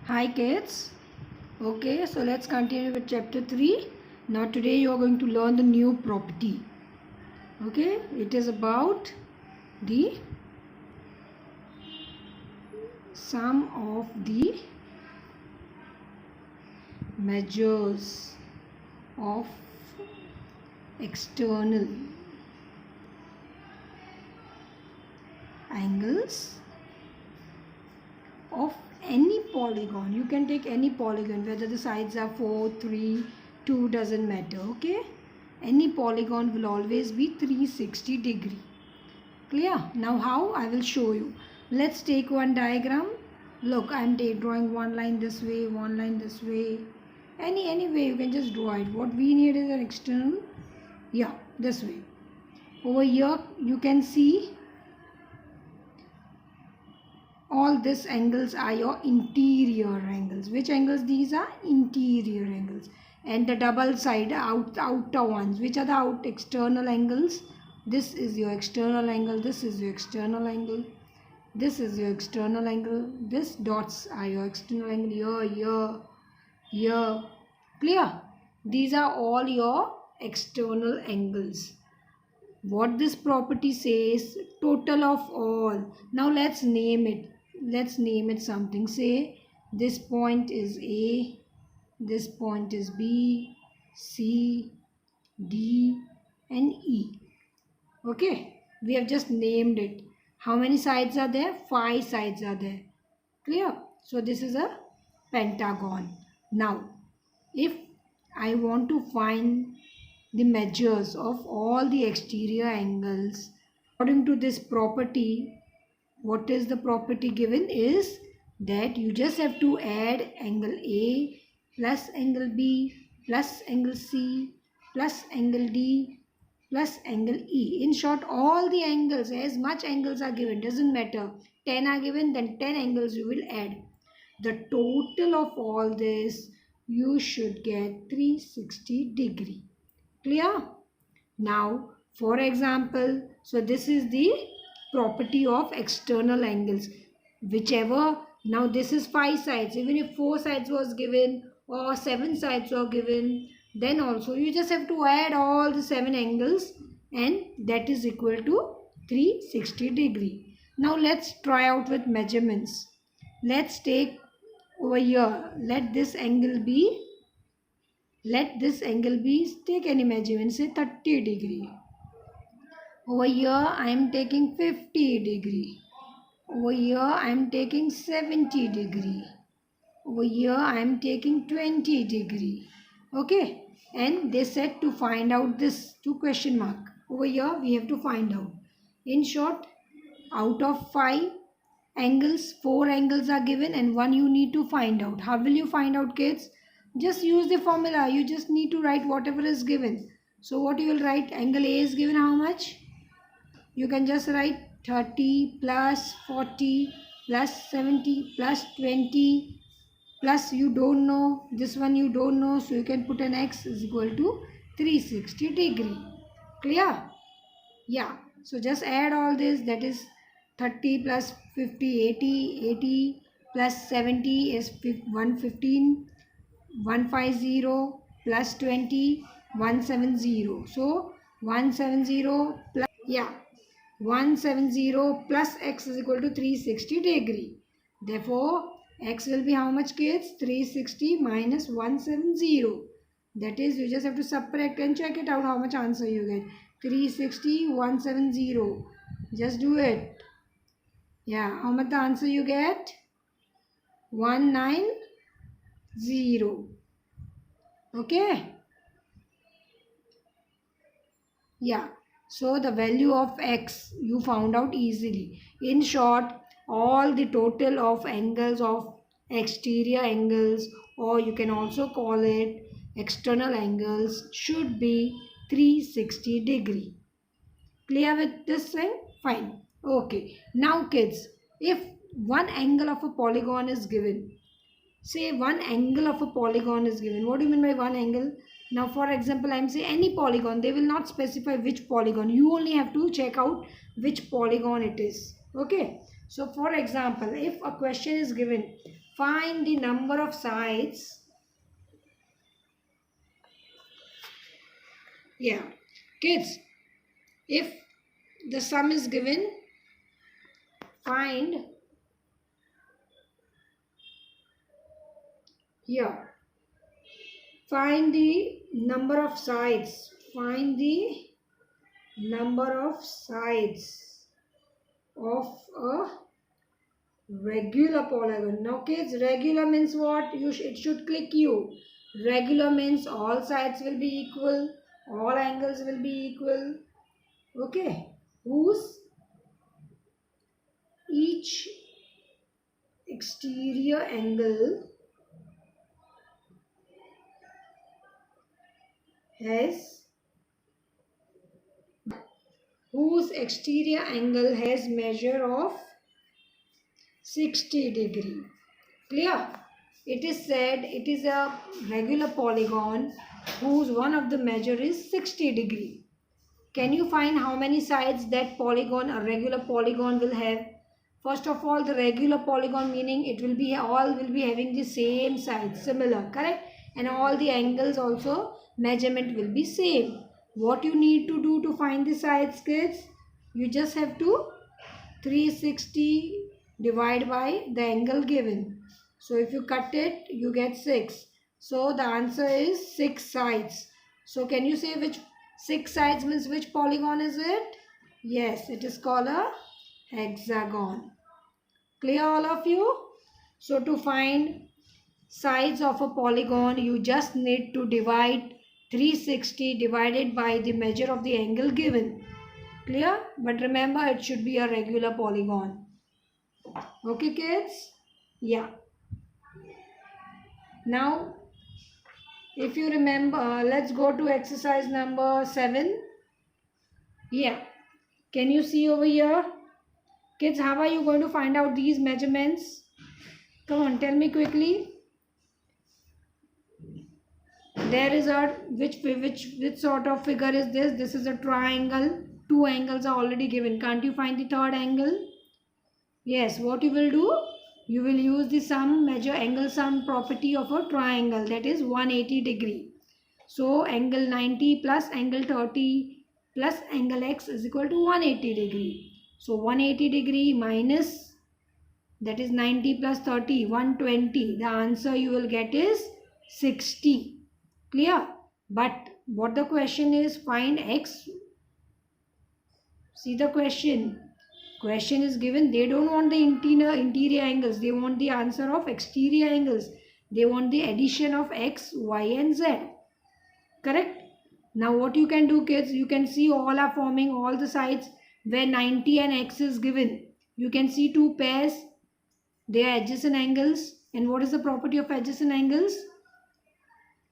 Hi kids. Okay, so let's continue with chapter 3. Now today you are going to learn the new property. Okay, it is about the sum of the measures of external angles of any polygon. You can take any polygon, whether the sides are 4, 3, 2, doesn't matter. Okay, any polygon will always be 360 degree. Clear? Now how? I will show you. Let's take one diagram. Look, I am drawing one line this way, one line this way. Any way you can just draw it. What we need is an external. Yeah, this way. Over here you can see all these angles are your interior angles. Which angles these are? Interior angles. And the double side outer ones, which are the external angles? This is your external angle, this is your external angle, this is your external angle, this dots are your external angle, here. Clear? These are all your external angles. What this property says, total of all. Now let's name it. Let's name it something. Say this point is A, this point is B, C, D and E. Okay, we have just named it. How many sides are there? 5 sides are there. Clear? So this is a pentagon. Now if I want to find the measures of all the exterior angles according to this property, what is the property given is that you just have to add angle A plus angle B plus angle C plus angle D plus angle E. In short, all the angles, as much angles are given, doesn't matter. 10 are given, then 10 angles you will add. The total of all this, you should get 360 degree. Clear? Now, for example, so this is the property of external angles. Whichever, now this is 5 sides. Even if 4 sides was given or 7 sides were given, then also you just have to add all the 7 angles and that is equal to 360 degree. Now let's try out with measurements. Let's take over here, let this angle be, take any measurement, say 30 degree. Over here I am taking 50 degree. Over here I am taking 70 degree. Over here I am taking 20 degree. Okay, and they said to find out this, two question mark. Over here we have to find out. In short, out of 5 angles, 4 angles are given and 1 you need to find out. How will you find out, kids? Just use the formula. You just need to write whatever is given. So what you will write? Angle A is given how much? You can just write 30 plus 40 plus 70 plus 20 plus you don't know. This one you don't know. So you can put an x is equal to 360 degree. Clear? Yeah. So just add all this. That is 30 plus 50, 80. 80 plus 70 is 115. 150 plus 20, 170. So 170 plus, yeah, 170 plus x is equal to 360 degree. Therefore x will be how much, kids? 360 minus 170. That is, you just have to subtract and check it out how much answer you get. 360, 170. Just do it. Yeah, how much the answer you get? 190. Okay. Yeah. So the value of x you found out easily. In short, all the total of angles of exterior angles, or you can also call it external angles, should be 360 degree. Clear with this thing? Fine. Okay. Now kids, if one angle of a polygon is given, say one angle of a polygon is given. What do you mean by one angle? Now for example, I am saying any polygon. They will not specify which polygon. You only have to check out which polygon it is. Okay. So for example, if a question is given, find the number of sides. Yeah, kids, if the sum is given, find here, find the number of sides, find the number of sides of a regular polygon. Now kids, regular means what? It should click you. Regular means all sides will be equal, all angles will be equal. Okay, whose each exterior angle has measure of 60 degree. Clear? It is said it is a regular polygon whose one of the measure is 60 degree. Can you find how many sides that polygon, a regular polygon, will have? First of all, the regular polygon meaning it will be all will be having the same sides, similar, correct? And all the angles also measurement will be same. What you need to do to find the sides, kids? You just have to 360 divide by the angle given. So if you cut it, you get 6. So the answer is 6 sides. So can you say which 6 sides means which polygon is it? Yes, it is called a hexagon. Clear all of you? So to find sides of a polygon, you just need to divide 360 divided by the measure of the angle given. Clear? But remember, it should be a regular polygon. Okay kids? Yeah. Now, if you remember, let's go to exercise number 7. Yeah. Can you see over here? Kids, how are you going to find out these measurements? Come on, tell me quickly. There is a, which sort of figure is this? This is a triangle. 2 angles are already given. Can't you find the third angle? Yes, what you will do? You will use the sum, measure angle sum property of a triangle, that is 180 degree. So angle 90 plus angle 30 plus angle x is equal to 180 degree. So 180 degree minus, that is 90 plus 30, 120. The answer you will get is 60. Clear? But what the question is, find x. See the question. Question is given, they don't want the interior angles, they want the answer of exterior angles. They want the addition of x, y and z. Correct? Now what you can do, kids, you can see all are forming all the sides where 90 and x is given. You can see 2 pairs, they are adjacent angles. And what is the property of adjacent angles?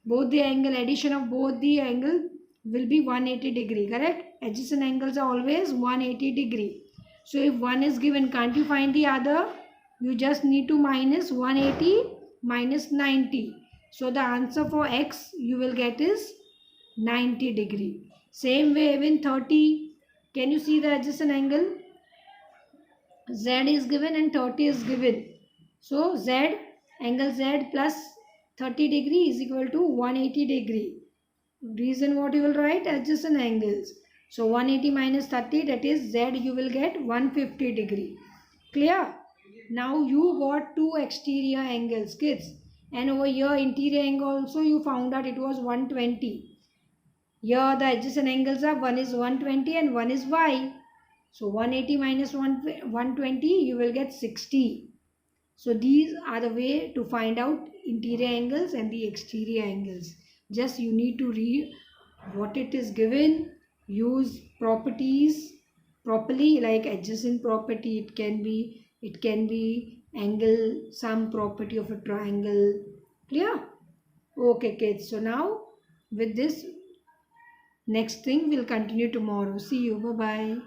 Both the angle, addition of both the angle will be 180 degree, correct? Adjacent angles are always 180 degree. So if one is given, can't you find the other? You just need to minus 180 minus 90. So the answer for x you will get is 90 degree. Same way even 30. Can you see the adjacent angle? Z is given and 30 is given. So Z, angle Z plus 30 degree is equal to 180 degree. Reason what you will write? Adjacent angles. So 180 minus 30, that is Z, you will get 150 degree. Clear? Now you got 2 exterior angles, kids. And over here interior angle also you found out it was 120. Here the adjacent angles are, one is 120 and one is y. So 180 minus 120 you will get 60. So these are the way to find out interior angles and the exterior angles. Just you need to read what it is given. Use properties properly, like adjacent property. It can be angle sum property of a triangle. Clear? Okay kids, so now with this next thing we'll continue tomorrow. See you. Bye bye.